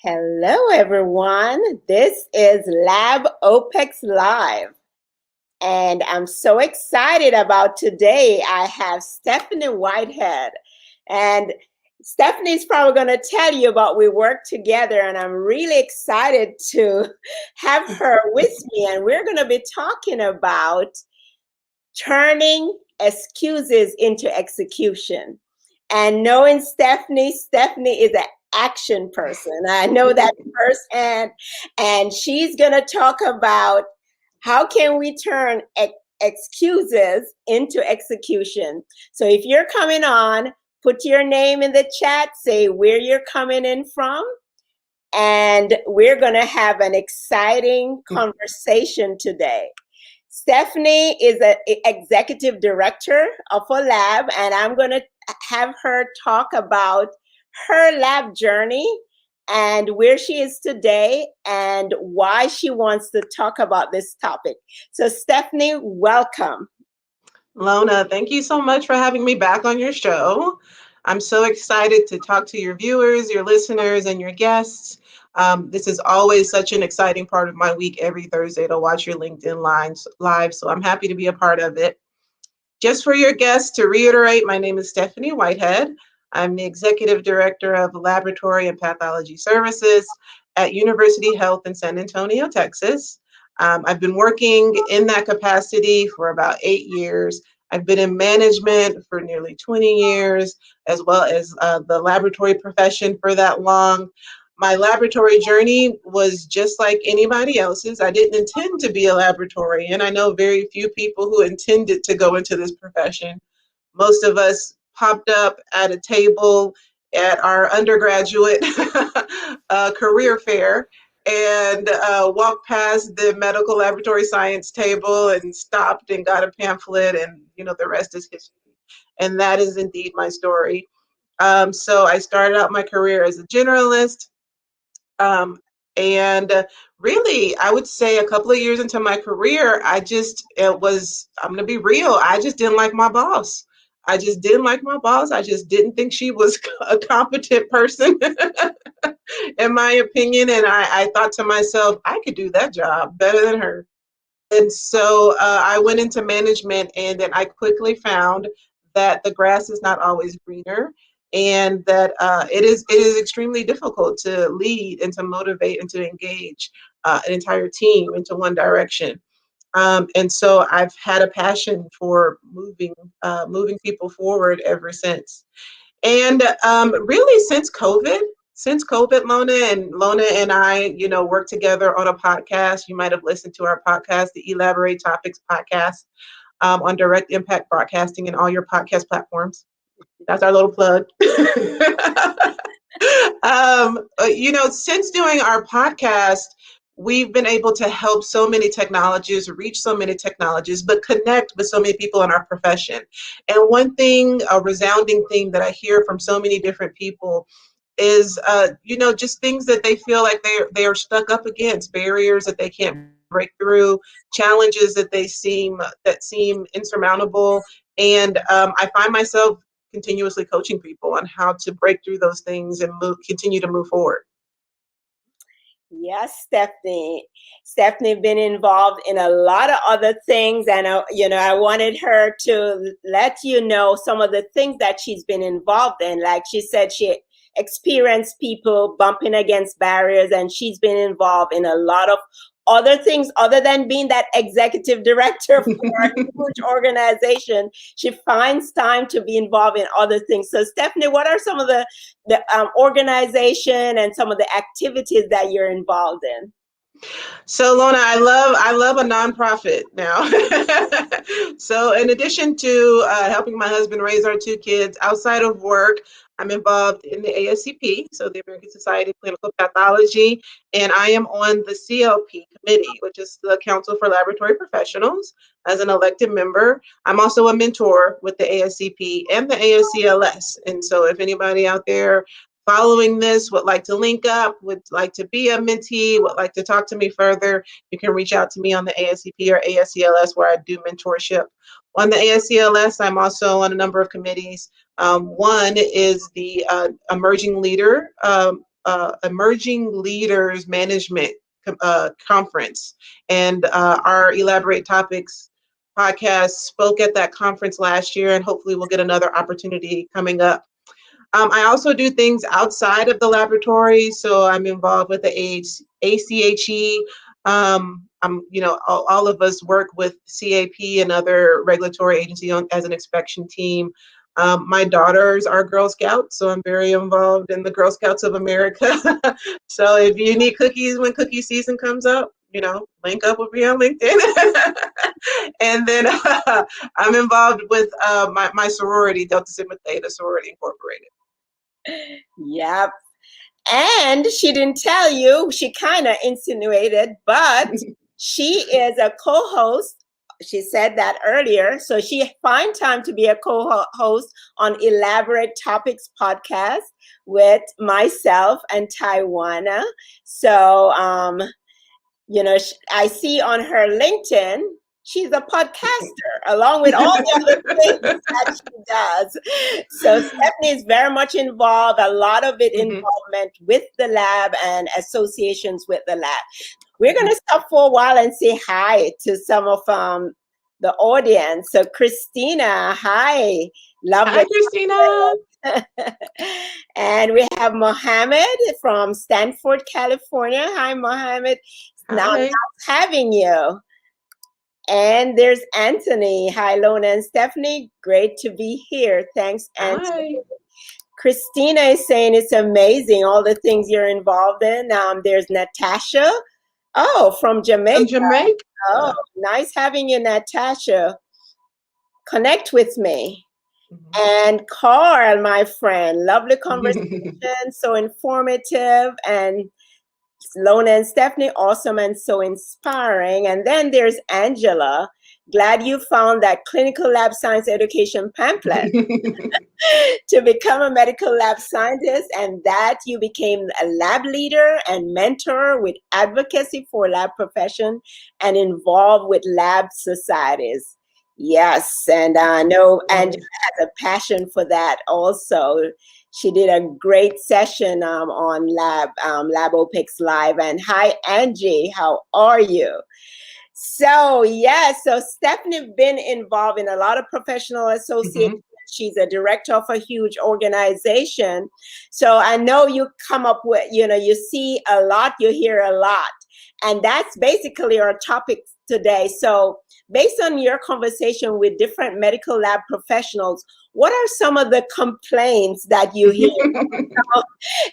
Hello, everyone. This is LabOPEX Live, and I'm so excited about today. I have Stephanie Whitehead, and Stephanie's probably going to tell you about we work together, and I'm really excited to have her with me. And we're going to be talking about turning excuses into execution. And knowing Stephanie is an action person. I know that firsthand. And she's going to talk about how can we turn excuses into execution. So if you're coming on, put your name in the chat, say where you're coming in from, and we're going to have an exciting conversation today. Stephanie is an executive director of a lab, and I'm going to have her talk about her lab journey and where she is today and why she wants to talk about this topic. So, Stephanie, welcome. Lona, thank you so much for having me back on your show. I'm so excited to talk to your viewers, your listeners, and your guests. This is always such an exciting part of my week every Thursday to watch your LinkedIn live, so I'm happy to be a part of it. Just for your guests, to reiterate, my name is Stephanie Whitehead. I'm the Executive Director of Laboratory and Pathology Services at University Health in San Antonio, Texas. I've been working in that capacity for about 8 years. I've been in management for nearly 20 years, as well as the laboratory profession for that long. My laboratory journey was just like anybody else's. I didn't intend to be a laboratorian. I know very few people who intended to go into this profession. Most of us popped up at a table at our undergraduate career fair and walked past the medical laboratory science table and stopped and got a pamphlet, and the rest is history. And that is indeed my story. So I started out my career as a generalist. And really, I would say a couple of years into my career, I'm going to be real, I just didn't like my boss. I just didn't like my boss. I just didn't think she was a competent person, in my opinion. And I thought to myself, I could do that job better than her. And so I went into management, and then I quickly found that the grass is not always greener, and that it is extremely difficult to lead and to motivate and to engage an entire team into one direction. And so I've had a passion for moving people forward ever since. And really, since COVID, Lona and I, work together on a podcast. You might have listened to our podcast, the Elaborate Topics podcast, on Direct Impact Broadcasting and all your podcast platforms. That's our little plug. Since doing our podcast, we've been able to help so many technologists, reach so many technologists, but connect with so many people in our profession. And one thing, a resounding thing that I hear from so many different people is, just things that they feel like they are stuck up against, barriers that they can't break through, challenges that seem insurmountable. And I find myself continuously coaching people on how to break through those things and continue to move forward. Yes, Stephanie. Stephanie been involved in a lot of other things, and I wanted her to let you know some of the things that she's been involved in. Like she said, she experienced people bumping against barriers, and she's been involved in a lot of other things other than being that executive director for a huge organization. She finds time to be involved in other things. So, Stephanie, what are some of the organization and some of the activities that you're involved in? So Lona, I love a nonprofit now. So in addition to helping my husband raise our 2 kids outside of work, I'm involved in the ASCP, so the American Society of Clinical Pathology, and I am on the CLP committee, which is the Council for Laboratory Professionals, as an elected member. I'm also a mentor with the ASCP and the ASCLS, and so if anybody out there following this would like to link up, would like to be a mentee, would like to talk to me further, you can reach out to me on the ASCP or ASCLS, where I do mentorship. On the ASCLS, I'm also on a number of committees. One is the Emerging Leader Emerging Leaders Management Conference. And our Elaborate Topics podcast spoke at that conference last year, and hopefully we'll get another opportunity coming up. I also do things outside of the laboratory, so I'm involved with the ACHE. All of us work with CAP and other regulatory agencies as an inspection team. My daughters are Girl Scouts, so I'm very involved in the Girl Scouts of America. So if you need cookies when cookie season comes up, link up with me on LinkedIn. And then I'm involved with my sorority, Delta Sigma Theta Sorority Incorporated. Yep. And she didn't tell you, she kind of insinuated, but she is a co-host. She said that earlier. So she find time to be a co-host on Elaborate Topics podcast with myself and Taiwana. So, I see on her LinkedIn, she's a podcaster along with all the other things that she does. So Stephanie is very much involved, a lot of it involvement with the lab and associations with the lab. We're going to stop for a while and say hi to some of the audience. So Christina, hi. Lovely. Hi, Christina. And we have Mohammed from Stanford, California. Hi, Mohammed. Nice having you. And there's Anthony. Hi, Lona and Stephanie. Great to be here. Thanks, Anthony. Hi. Christina is saying it's amazing, all the things you're involved in. There's Natasha. Oh, from Jamaica. From Jamaica. Oh, nice having you, Natasha. Connect with me. And Carl, my friend. Lovely conversation. So informative. And Lona and Stephanie, awesome and so inspiring. And then there's Angela. Glad you found that clinical lab science education pamphlet to become a medical lab scientist, and that you became a lab leader and mentor with advocacy for lab profession and involved with lab societies. Yes, and I know Angela has a passion for that also. She did a great session on LabOPEX Live. And hi, Angie, how are you? So, so Stephanie been involved in a lot of professional associations. She's a director of a huge organization. So I know you come up with, you see a lot, you hear a lot. And that's basically our topic today. So based on your conversation with different medical lab professionals, what are some of the complaints that you hear?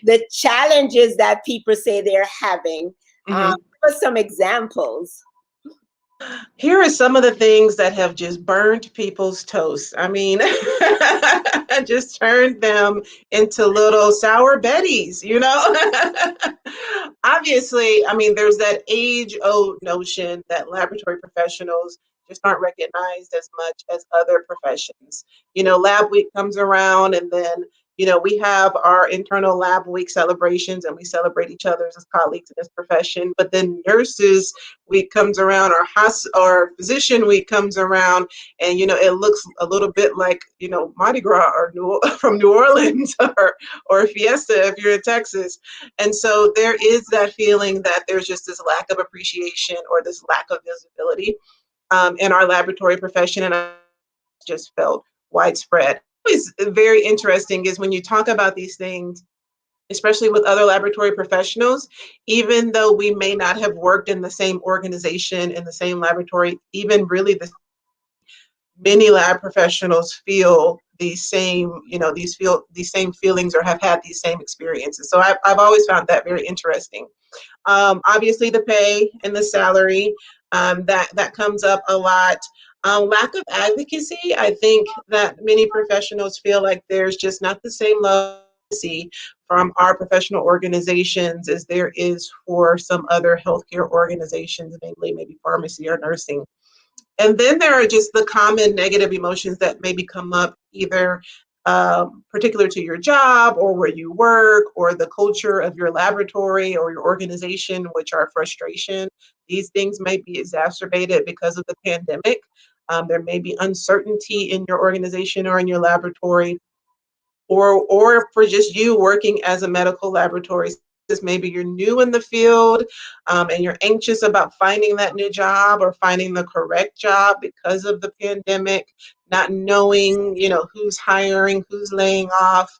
The challenges that people say they're having? Give us some examples. Here are some of the things that have just burned people's toast. I mean, just turned them into little sour betties, Obviously, I mean, there's that age-old notion that laboratory professionals just aren't recognized as much as other professions. Lab Week comes around, and then we have our internal lab week celebrations, and we celebrate each other as colleagues in this profession. But then Nurses Week comes around, our Physician Week comes around, and it looks a little bit like Mardi Gras or from New Orleans or Fiesta if you're in Texas. And so there is that feeling that there's just this lack of appreciation or this lack of visibility in our laboratory profession, and I just felt widespread. What's very interesting is when you talk about these things, especially with other laboratory professionals, even though we may not have worked in the same organization, in the same laboratory, even really many lab professionals feel these same, these same feelings or have had these same experiences. So I've always found that very interesting. Obviously the pay and the salary, that comes up a lot. Lack of advocacy. I think that many professionals feel like there's just not the same level of advocacy from our professional organizations as there is for some other healthcare organizations, namely maybe pharmacy or nursing. And then there are just the common negative emotions that maybe come up either particular to your job or where you work or the culture of your laboratory or your organization, which are frustration. These things may be exacerbated because of the pandemic. There may be uncertainty in your organization or in your laboratory. or for just you working as a medical laboratory scientist. Maybe you're new in the field, and you're anxious about finding that new job or finding the correct job because of the pandemic, not knowing, who's hiring, who's laying off.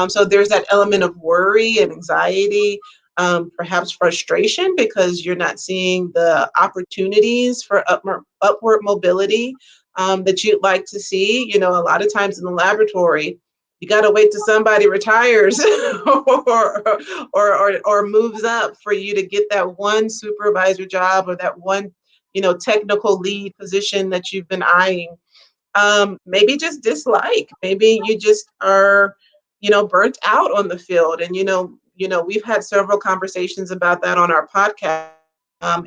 So there's that element of worry and anxiety, perhaps frustration because you're not seeing the opportunities for upward mobility that you'd like to see. A lot of times in the laboratory, you got to wait till somebody retires or moves up for you to get that one supervisor job or that one, technical lead position that you've been eyeing. Maybe just dislike. Maybe you just are, burnt out on the field. And we've had several conversations about that on our podcast.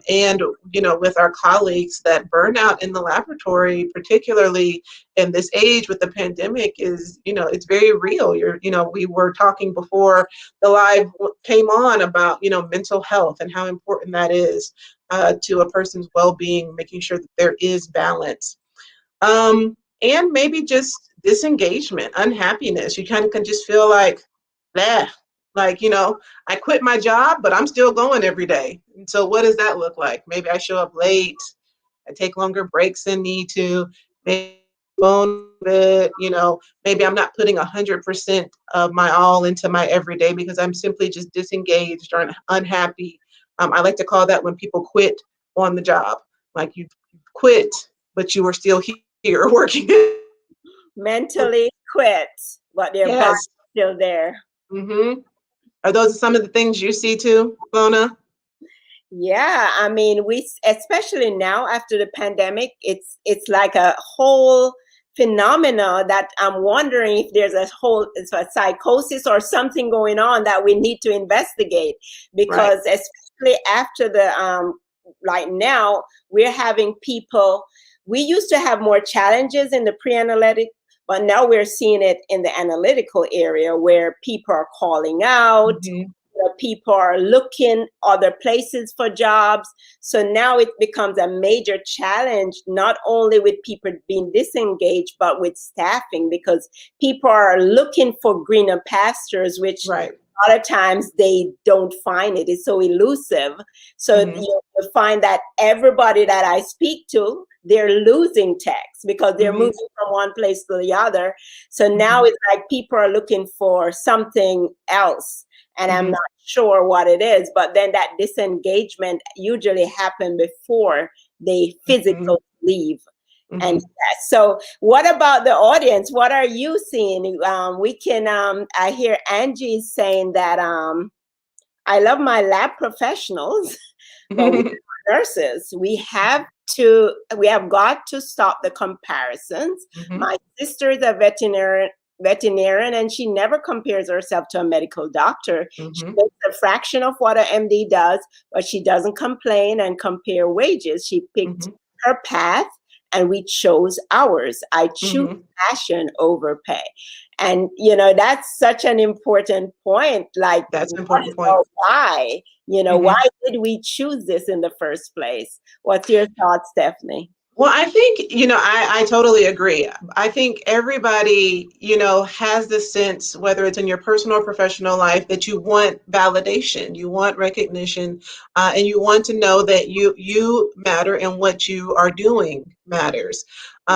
And with our colleagues, that burnout in the laboratory, particularly in this age with the pandemic, is it's very real. We were talking before the live came on about mental health and how important that is to a person's well-being, making sure that there is balance. And maybe just disengagement, unhappiness. You kind of can just feel like, nah, like, I quit my job, but I'm still going every day. And so what does that look like? Maybe I show up late, I take longer breaks than need to, maybe phone it, maybe I'm not putting 100% of my all into my everyday because I'm simply just disengaged or unhappy. I like to call that when people quit on the job, like you quit, but you were still here working. Mentally quit, but their body's Yes. still there. Mm-hmm. Are those some of the things you see too, Lona? Yeah, I mean, especially now after the pandemic, it's like a whole phenomena that I'm wondering if it's a psychosis or something going on that we need to investigate, Right. because especially after the like now we're having people. We used to have more challenges in the pre-analytic, but now we're seeing it in the analytical area where people are calling out. Mm-hmm. People are looking other places for jobs. So now it becomes a major challenge, not only with people being disengaged, but with staffing, because people are looking for greener pastures, which Right. a lot of times they don't find it. It's so elusive. So Mm-hmm. you find that everybody that I speak to, they're losing techs because they're Mm-hmm. moving from one place to the other. So now Mm-hmm. it's like people are looking for something else, and I'm Mm-hmm. not sure what it is. But then that disengagement usually happen before they Mm-hmm. physically leave. And Mm-hmm. so, what about the audience? What are you seeing? We can. I hear Angie saying that I love my lab professionals, but we nurses, we have got to stop the comparisons. Mm-hmm. My sister is a veterinarian, and she never compares herself to a medical doctor. She Mm-hmm. makes a fraction of what an MD does, but she doesn't complain and compare wages. She picked Mm-hmm. her path, and we chose ours. I choose Mm-hmm. passion over pay. And that's such an important point. Like, That's an what important is point. our why? Why Mm-hmm. did we choose this in the first place? What's your thoughts, Stephanie? Well, I think, I totally agree. I think everybody, has the sense, whether it's in your personal or professional life, that you want validation, you want recognition, and you want to know that you matter and what you are doing matters.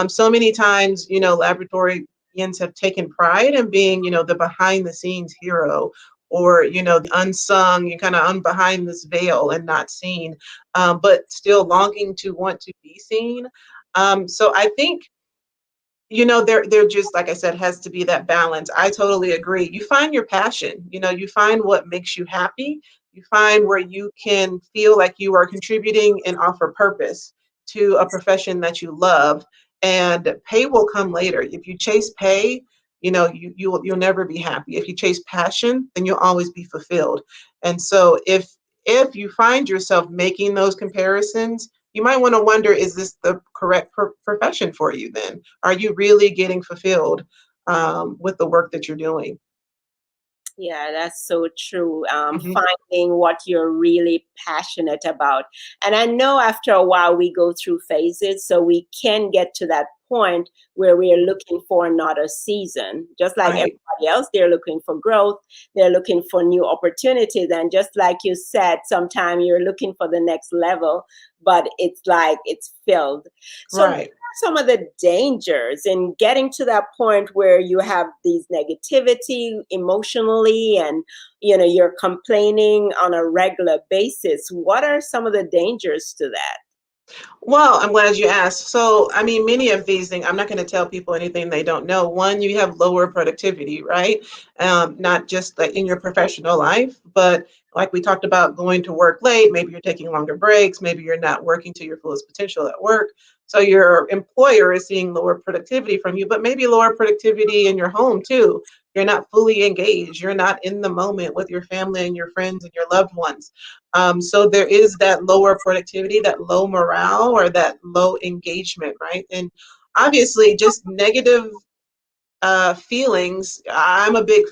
So many times, laboratorians have taken pride in being, the behind the scenes hero, or, the unsung, you kind of behind this veil and not seen, but still longing to want to be seen. So I think, they're just, like I said, has to be that balance. I totally agree. You find your passion, you find what makes you happy. You find where you can feel like you are contributing and offer purpose to a profession that you love, and pay will come later. If you chase pay, you'll never be happy. If you chase passion, then you'll always be fulfilled. And so if you find yourself making those comparisons, you might want to wonder, is this the correct profession for you then? Are you really getting fulfilled with the work that you're doing? Yeah, that's so true. Hmm. Finding what you're really passionate about. And I know after a while we go through phases, so we can get to that point where we are looking for another season. Just like Right. everybody else, they're looking for growth, they're looking for new opportunities. And just like you said, sometimes you're looking for the next level, but it's like it's filled. So what Right. are some of the dangers in getting to that point where you have these negativity emotionally and you're complaining on a regular basis? What are some of the dangers to that? Well, I'm glad you asked. So, I mean, many of these things, I'm not going to tell people anything they don't know. One, you have lower productivity, right? Not just like in your professional life, but like we talked about going to work late, maybe you're taking longer breaks, maybe you're not working to your fullest potential at work. So your employer is seeing lower productivity from you, but maybe lower productivity in your home too. You're not fully engaged. You're not in the moment with your family and your friends and your loved ones. So there is that lower productivity, that low morale, or that low engagement, right? And obviously, just negative feelings. I'm a big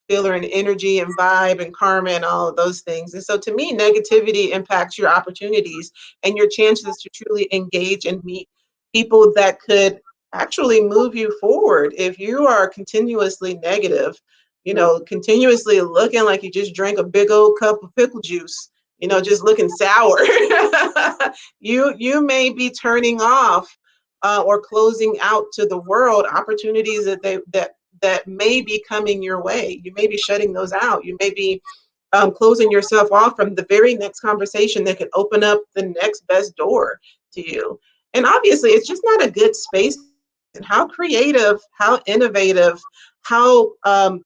feeler in energy and vibe and karma and all of those things. And so to me, negativity impacts your opportunities and your chances to truly engage and meet people that could actually move you forward. If you are continuously negative, continuously looking like you just drank a big old cup of pickle juice, just looking sour, you may be turning off or closing out to the world opportunities that may be coming your way. You may be shutting those out. You may be closing yourself off from the very next conversation that could open up the next best door to you. And obviously, it's just not a good space. And how creative, how innovative, how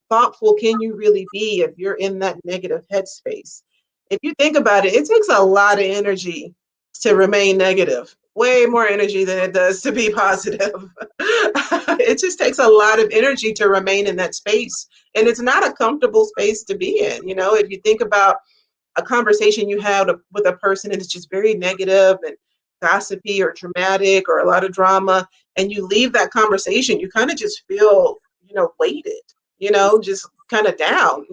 thoughtful can you really be if you're in that negative headspace? If you think about it, it takes a lot of energy to remain negative, way more energy than it does to be positive. It just takes a lot of energy to remain in that space. And it's not a comfortable space to be in. If you think about a conversation you had with a person and it's just very negative and gossipy or dramatic or a lot of drama, and you leave that conversation, you kind of just feel, weighted, just kind of down,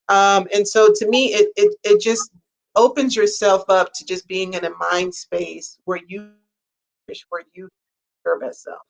and so to me, it just opens yourself up to just being in a mind space where you your best self.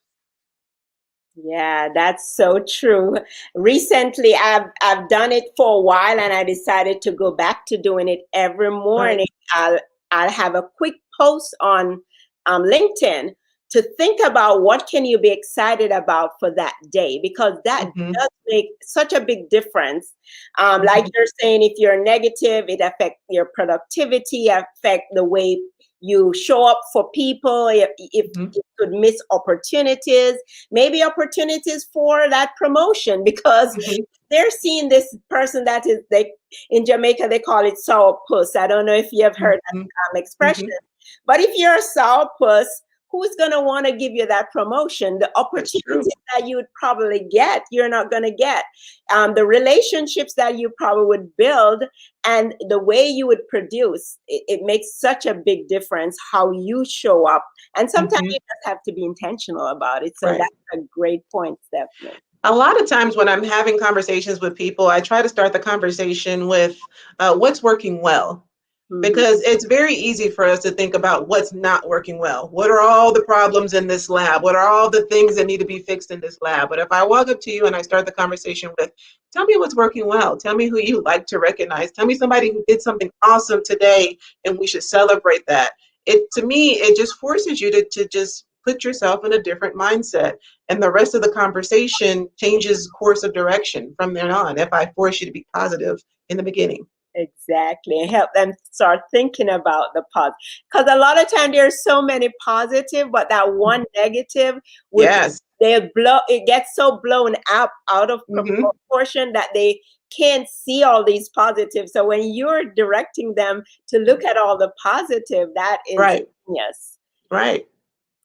Yeah, that's so true. Recently, I've done it for a while, and I decided to go back to doing it every Right. morning. I'll have a quick post on LinkedIn to think about what can you be excited about for that day, because that Hmm. does make such a big difference. Like Hmm. you're saying, if you're negative, it affects your productivity, affect the way you show up for people. If Hmm. you could miss opportunities, maybe opportunities for that promotion, because Hmm. they're seeing this person that is, they in Jamaica they call it sourpuss. I don't know if you have heard Hmm. that expression, Hmm. but if you're a sourpuss, who's going to want to give you that promotion? The That's opportunities true. that you would probably get, you're not going to get. The relationships that you probably would build and the way you would produce, it makes such a big difference how you show up. And sometimes Hmm. you just have to be intentional about it. So Right. that's a great point, Stephanie. A lot of times when I'm having conversations with people, I try to start the conversation with what's working well. Mhm. Because it's very easy for us to think about what's not working well. What are all the problems in this lab? What are all the things that need to be fixed in this lab? But if I walk up to you and I start the conversation with, tell me what's working well. Tell me who you like to recognize. Tell me somebody who did something awesome today and we should celebrate that. To me, it just forces you to just put yourself in a different mindset. And the rest of the conversation changes course of direction from then on if I force you to be positive in the beginning. Exactly. And help them start thinking about the positive. Because a lot of time there's so many positive, but that one negative would Yes. it gets so blown up out of Hmm. proportion that they can't see all these positives. So when you're directing them to look at all the positive, that is Right. genius. Right.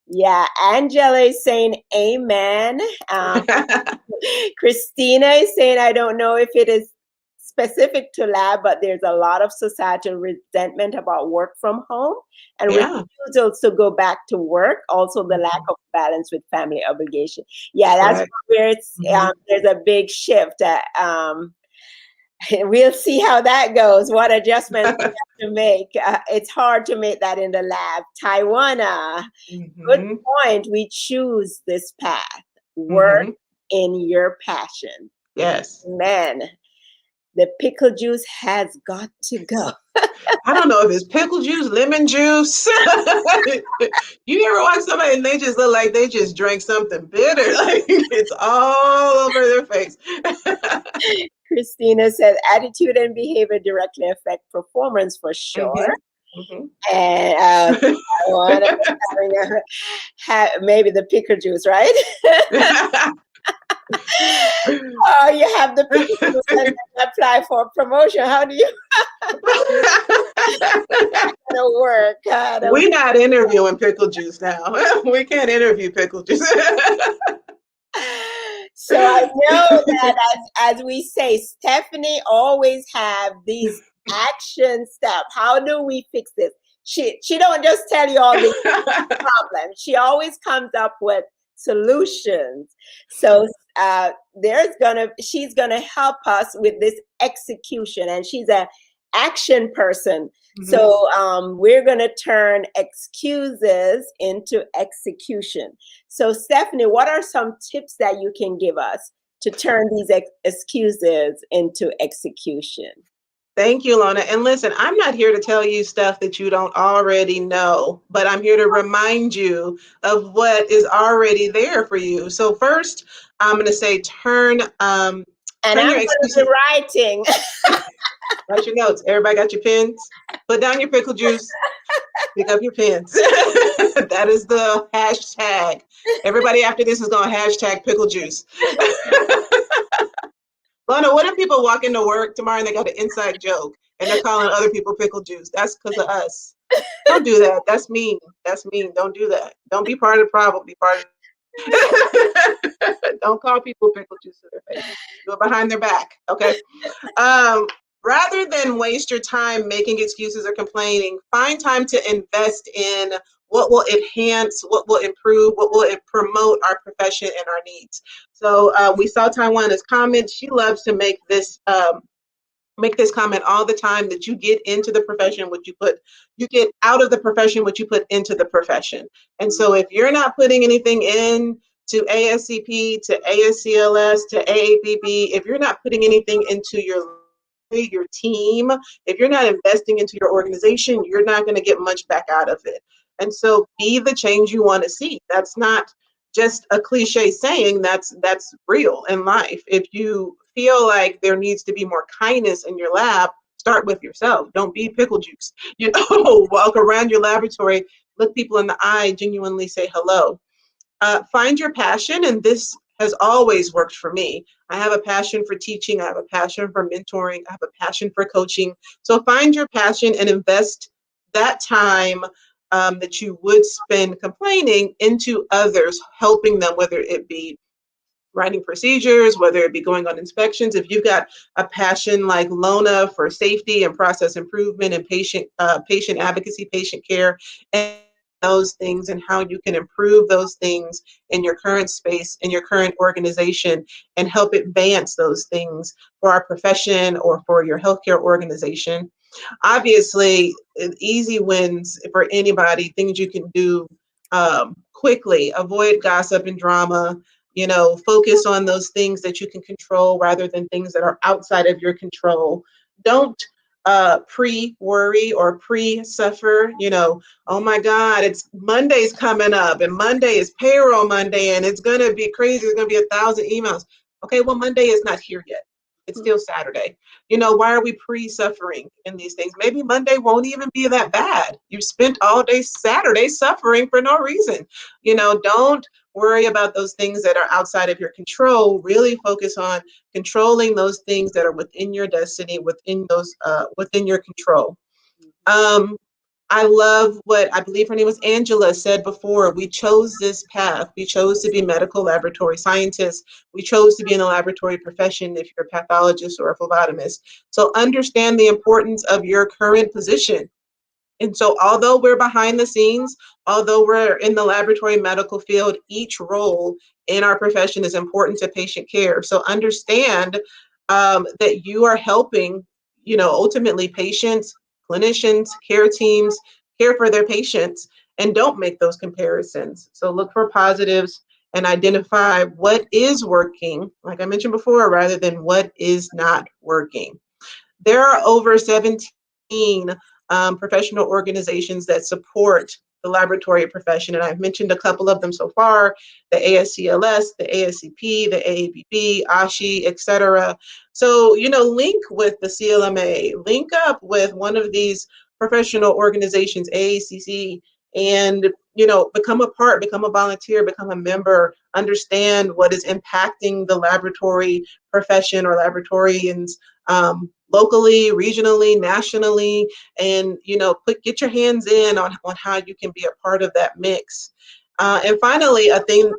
Yeah, Angela is saying amen. Um, Christina is saying, I don't know if it is specific to lab, but there's a lot of societal resentment about work from home and Yeah. refusals to go back to work. Also, the lack Mhm. of balance with family obligation. Yeah, that's Correct. where it's Hmm. there's a big shift. We'll see how that goes, what adjustments we have to make. It's hard to make that in the lab. Taiwana, good Mm-hmm. point. We choose this path. Work Mm-hmm. in your passion. Yes. Man, the pickle juice has got to go. I don't know if it's pickle juice, lemon juice. You ever watch somebody and they just look like they just drank something bitter? Like it's all over their face. Christina said attitude and behavior directly affect performance for sure. Mm-hmm. And I want maybe the pickle juice, right? Mm-hmm. Oh, you have the pickle juice and then apply for a promotion. How do you gonna work? We're not interviewing pickle juice now. We can't interview pickle juice. So I know that as we say, Stephanie always have these action steps. How do we fix this? She don't just tell you all the problems. She always comes up with solutions. So she's gonna help us with this execution, and she's a action person. Mhm. So we're gonna turn excuses into execution. So Stephanie, what are some tips that you can give us to turn these excuses into execution? Thank you, Lona. And listen, I'm not here to tell you stuff that you don't already know, but I'm here to remind you of what is already there for you. So first, I'm going to say And turn I'm your going to be excuses. writing. Write your notes. Everybody got your pens? Put down your pickle juice. Pick up your pens. That is the hashtag. Everybody after this is going to hashtag pickle juice. Lana, what if people walk into work tomorrow and they got an inside joke and they're calling other people pickle juice? That's because of us. Don't do that. That's mean. That's mean. Don't do that. Don't be part of the problem. Be part of Don't call people pickle juice to their face. Do it behind their back. Okay. Um, Rather than waste your time making excuses or complaining, find time to invest in what will enhance, what will improve, what will promote our profession and our needs. So we saw Taiwana's comment. She loves to make this comment all the time that you get into the profession what you get out of the profession what you put into the profession. And so if you're not putting anything in to ASCP, to ASCLS, to AAPB, if you're not putting anything into your team, if you're not investing into your organization, you're not going to get much back out of it. And so be the change you want to see. That's not just a cliche saying, that's real in life. If you feel like there needs to be more kindness in your lab, start with yourself. Don't be pickle juice. Walk around your laboratory, look people in the eye, genuinely say hello. Find your passion, and this has always worked for me. I have a passion for teaching, I have a passion for mentoring, I have a passion for coaching. So find your passion and invest that time that you would spend complaining into others, helping them, whether it be writing procedures, whether it be going on inspections. If you've got a passion like Lona for safety and process improvement and patient advocacy, patient care, and those things and how you can improve those things in your current space, in your current organization, and help advance those things for our profession or for your healthcare organization. Obviously, easy wins for anybody, things you can do quickly. Avoid gossip and drama. Focus on those things that you can control rather than things that are outside of your control. Don't pre-worry or pre-suffer. Oh my God, it's Monday's coming up and Monday is payroll Monday and it's going to be crazy. There's going to be 1,000 emails. Okay, well, Monday is not here yet. It's still Saturday. Why are we pre-suffering in these things? Maybe Monday won't even be that bad. You spent all day Saturday suffering for no reason. Don't worry about those things that are outside of your control. Really focus on controlling those things that are within your destiny, within your control. I love what I believe her name was Angela said before. We chose this path. We chose to be medical laboratory scientists. We chose to be in a laboratory profession if you're a pathologist or a phlebotomist. So understand the importance of your current position. And so although we're behind the scenes, although we're in the laboratory medical field, each role in our profession is important to patient care. So understand that you are helping, ultimately patients, clinicians, care teams care for their patients, and don't make those comparisons. So look for positives and identify what is working, like I mentioned before, rather than what is not working. There are over 17 professional organizations that support the laboratory profession, and I've mentioned a couple of them so far: the ASCLS, the ASCP, the AABB, ASHI, etc. So, link with the CLMA, link up with one of these professional organizations, AACC, and become a part, become a volunteer, become a member, understand what is impacting the laboratory profession or laboratorians, locally, regionally, nationally, and get your hands in on how you can be a part of that mix. And finally,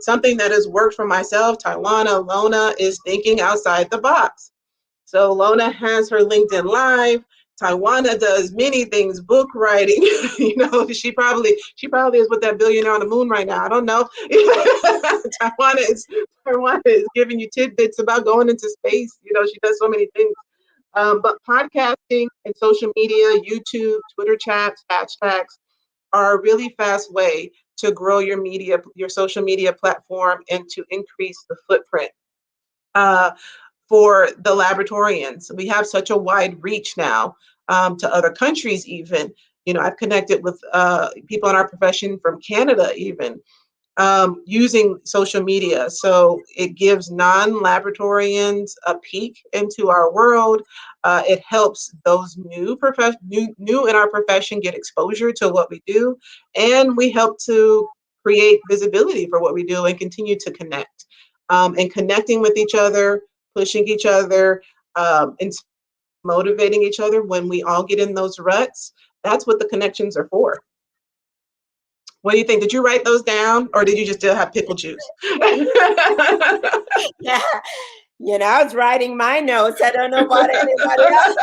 something that has worked for myself, Taiwana, Lona, is thinking outside the box. So Lona has her LinkedIn Live. Taiwana does many things, book writing. She probably is with that billionaire on the moon right now. I don't know. Taiwana is giving you tidbits about going into space. She does so many things. But podcasting and social media, YouTube, Twitter chats, hashtags are a really fast way to grow your social media platform, and to increase the footprint. For the laboratorians, we have such a wide reach now, to other countries even. I've connected with people in our profession from Canada even, using social media. So it gives non-laboratorians a peek into our world. It helps those new in our profession get exposure to what we do, and we help to create visibility for what we do and continue to connect. And connecting with each other, pushing each other, and motivating each other when we all get in those ruts. That's what the connections are for. What do you think? Did you write those down, or did you just still have pickle juice? Yeah. I was writing my notes. I don't know about anybody else.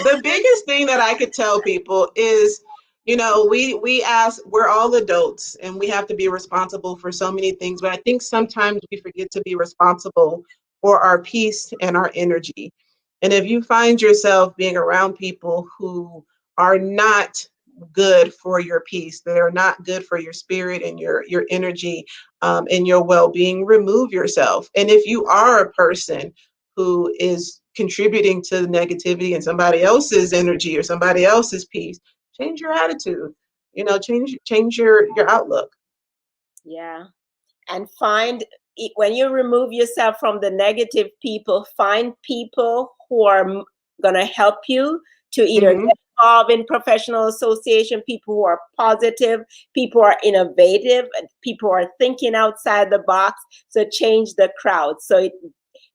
The biggest thing that I could tell people is, we're all adults and we have to be responsible for so many things, but I think sometimes we forget to be responsible for our peace and our energy. And if you find yourself being around people who are not good for your peace, they're not good for your spirit and your energy, and your well-being, remove yourself. And if you are a person who is contributing to the negativity and somebody else's energy or somebody else's peace, change your attitude. Change your outlook. Yeah. And when you remove yourself from the negative people, find people who are going to help you to either get involved in professional association, people who are positive, people who are innovative, people who are thinking outside the box. So change the crowd. So it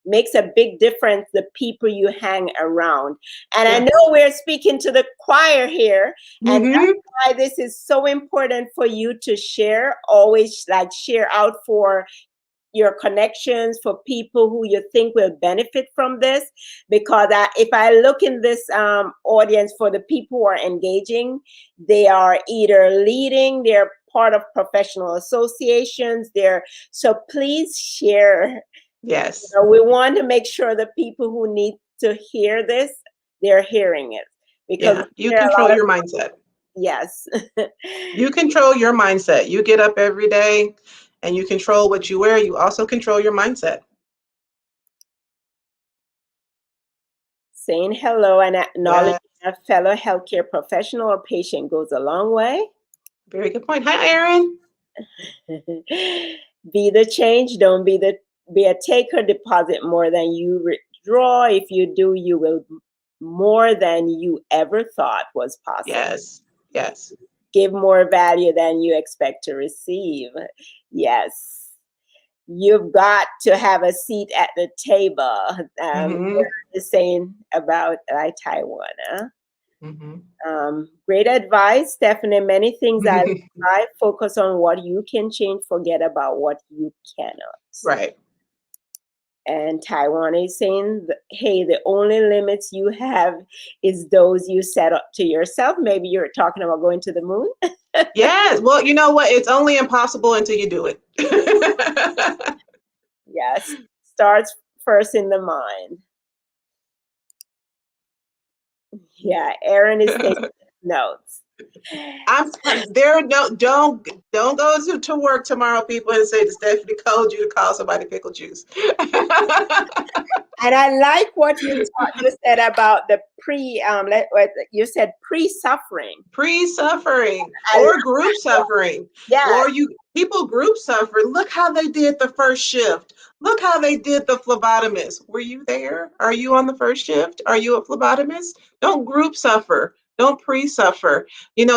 makes a big difference, the people you hang around. And I know we're speaking to the choir here, and that's why this is so important for you to share, always share out for your connections, for people who you think will benefit from this. Because if I look in this audience, for the people who are engaging, they are either leading, they're part of professional associations, so please share. Yes. We want to make sure the people who need to hear this, they're hearing it. Because you control your mindset. Yes. You control your mindset. You get up every day and you control what you wear. You also control your mindset. Saying hello and acknowledging a fellow healthcare professional or patient goes a long way. Very good point. Hi, Erin. Be the change. Don't be a taker. Deposit more than you withdraw. If you do, you will more than you ever thought was possible. Yes. Yes. Give more value than you expect to receive. Yes. You've got to have a seat at the table. The saying about Taiwan. Great advice, Stephanie. Many things I focus on what you can change, forget about what you cannot. Right. And Taiwan is saying, hey, the only limits you have is those you set up to yourself. Maybe you're talking about going to the moon. Yes. Well, you know what? It's only impossible until you do it. Yes. starts first in the mind. Yeah, Aaron is taking notes. There. No, don't go to work tomorrow, people, and say that Stephanie told you to call somebody pickle juice. And I like what you said about the what you said pre-suffering. Pre-suffering I or love group that. suffering, Yeah, or you people group suffer. Look how they did the first shift. Look how they did the phlebotomist. Were you there? Are you on the first shift? Are you a phlebotomist? Don't group suffer. Don't pre-suffer.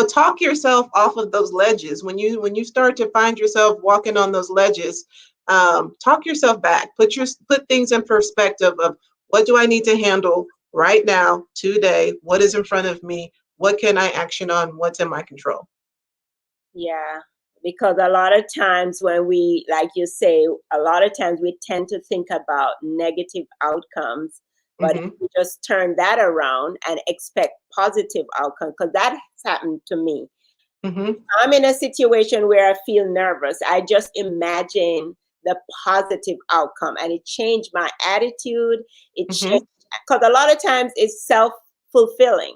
Talk yourself off of those ledges. When you start to find yourself walking on those ledges, talk yourself back. Put things in perspective of what do I need to handle right now, today? What is in front of me? What can I action on? What's in my control? yeah. Because a lot of times when we, like you say, a lot of times we tend to think about negative outcomes. But if Mm-hmm. we just turn that around and expect positive outcomes, because that has happened to me. Mm-hmm. I'm in a situation where I feel nervous. I just imagine the positive outcome and it changed my attitude. It Mm-hmm. changed because a lot of times it's self-fulfilling.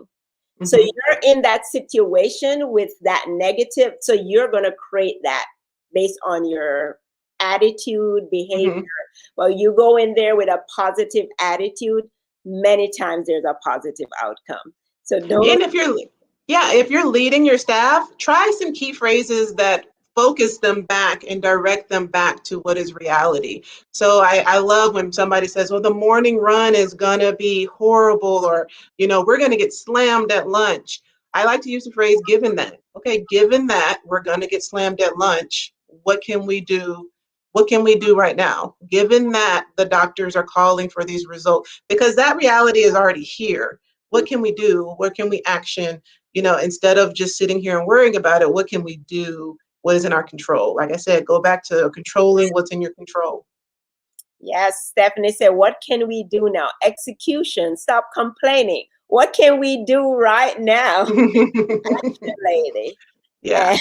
So Mm-hmm. you're in that situation with that negative. So you're going to create that based on your attitude, behavior. Mm-hmm. Well, you go in there with a positive attitude, many times there's a positive outcome. So don't, And if you're leading your staff, try some key phrases that focus them back and direct them back to what is reality. So I love when somebody says, well, the morning run is gonna be horrible, or we're gonna get slammed at lunch. I like to use the phrase given that. Okay, given that we're gonna get slammed at lunch, what can we do? What can we do right now? Given that the doctors are calling for these results, because that reality is already here. What can we do? What can we action? Instead of just sitting here and worrying about it, what can we do? What is in our control? Like I said, go back to controlling what's in your control. yes, Stephanie said, what can we do now? Execution, stop complaining. What can we do right now, lady? Yeah.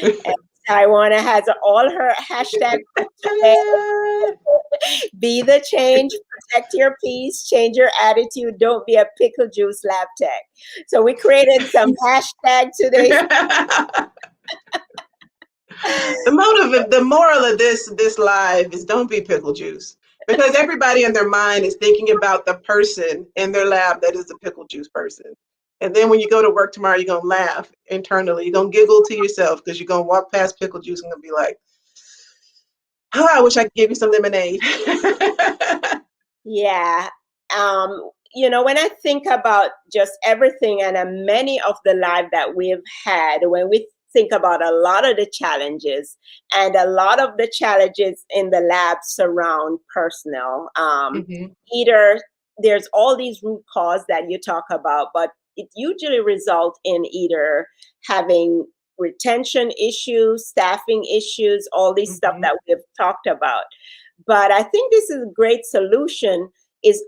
And, and Taiwana has all her hashtag today. Be the change, protect your peace, change your attitude, don't be a pickle juice lab tech. So we created some hashtag today. The moral of this live is don't be pickle juice, because everybody in their mind is thinking about the person in their lab that is the pickle juice person. And then when you go to work tomorrow, you're gonna laugh internally. You're gonna giggle to yourself because you're gonna walk past pickle juice and gonna be like, oh, I wish I could give you some lemonade. Yeah. When I think about just everything and many of the life that we've had, when we think about a lot of the challenges and a lot of the challenges in the lab surround personnel, Hmm. either there's all these root cause that you talk about, but it usually results in either having retention issues, staffing issues, all these stuff Hmm. that we've talked about. But I think this is a great solution is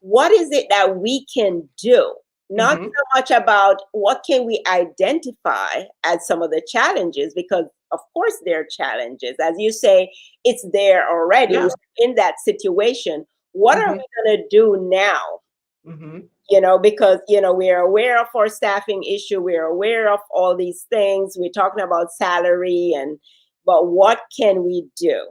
what is it that we can do? Not Hmm. so much about what can we identify as some of the challenges, because of course there are challenges. As you say, it's there already. We're Yeah. in that situation. What are Hmm. we going to do now? Hmm. Because we're aware of our staffing issue, we're aware of all these things, we're talking about salary, but what can we do?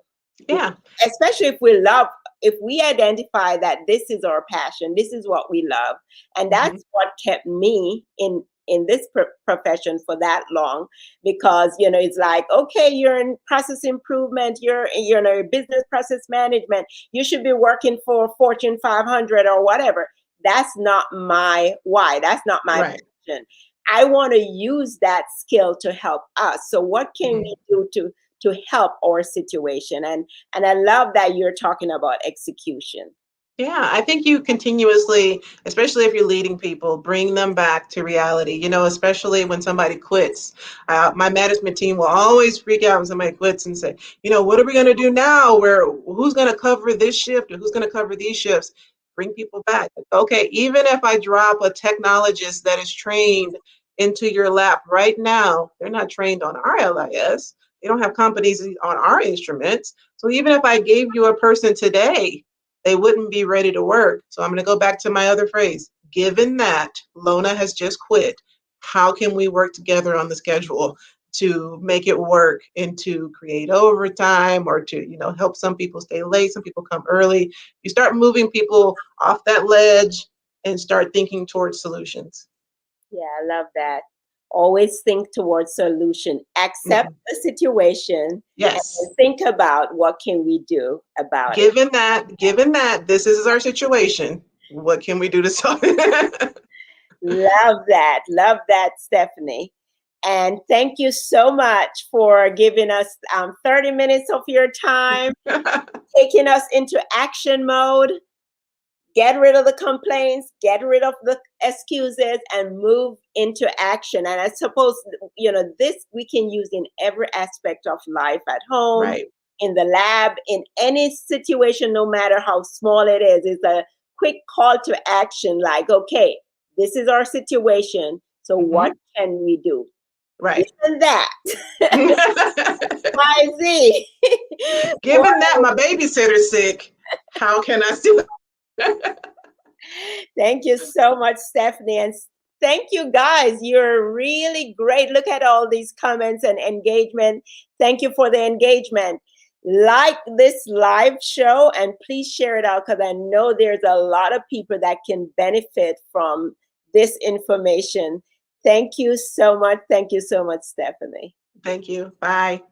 Yeah. Especially if we identify that this is our passion, this is what we love, and Hmm. that's what kept me in this profession for that long. Because it's like, okay, you're in process improvement, you're in business process management, you should be working for Fortune 500 or whatever. That's not my why, that's not my Right. passion. I want to use that skill to help us. So what can Hmm. we do to help our situation? And I love that you're talking about execution. Yeah, I think you continuously, especially if you're leading people, bring them back to reality, especially when somebody quits. My management team will always freak out when somebody quits and say, what are we going to do now? Who's going to cover this shift, or who's going to cover these shifts? Bring people back. Okay, even if I drop a technologist that is trained into your lap right now, they're not trained on our LIS. They don't have competency on our instruments. So even if I gave you a person today, they wouldn't be ready to work. So I'm going to go back to my other phrase. Given that Lona has just quit, how can we work together on the schedule to make it work and to create overtime, or to, help some people stay late, some people come early. You start moving people off that ledge and start thinking towards solutions. Yeah, I love that. Always think towards solution. Accept Mhm. the situation Yes. and think about what can we do about it. Given that this is our situation, what can we do to solve it? Love that. Love that, Stephanie. And thank you so much for giving us 30 minutes of your time, taking us into action mode. Get rid of the complaints, get rid of the excuses, and move into action. And I suppose, this we can use in every aspect of life, at home, Right. in the lab, in any situation, no matter how small it is. It's a quick call to action like, okay, this is our situation. So what Hmm. can we do? This Right. and that. Y, Z. Given that my babysitter's sick, how can I still? Thank you so much, Stephanie. And thank you guys. You're really great. Look at all these comments and engagement. Thank you for the engagement. Like this live show and please share it out, because I know there's a lot of people that can benefit from this information. Thank you so much. Thank you so much, Stephanie. Thank you. Bye.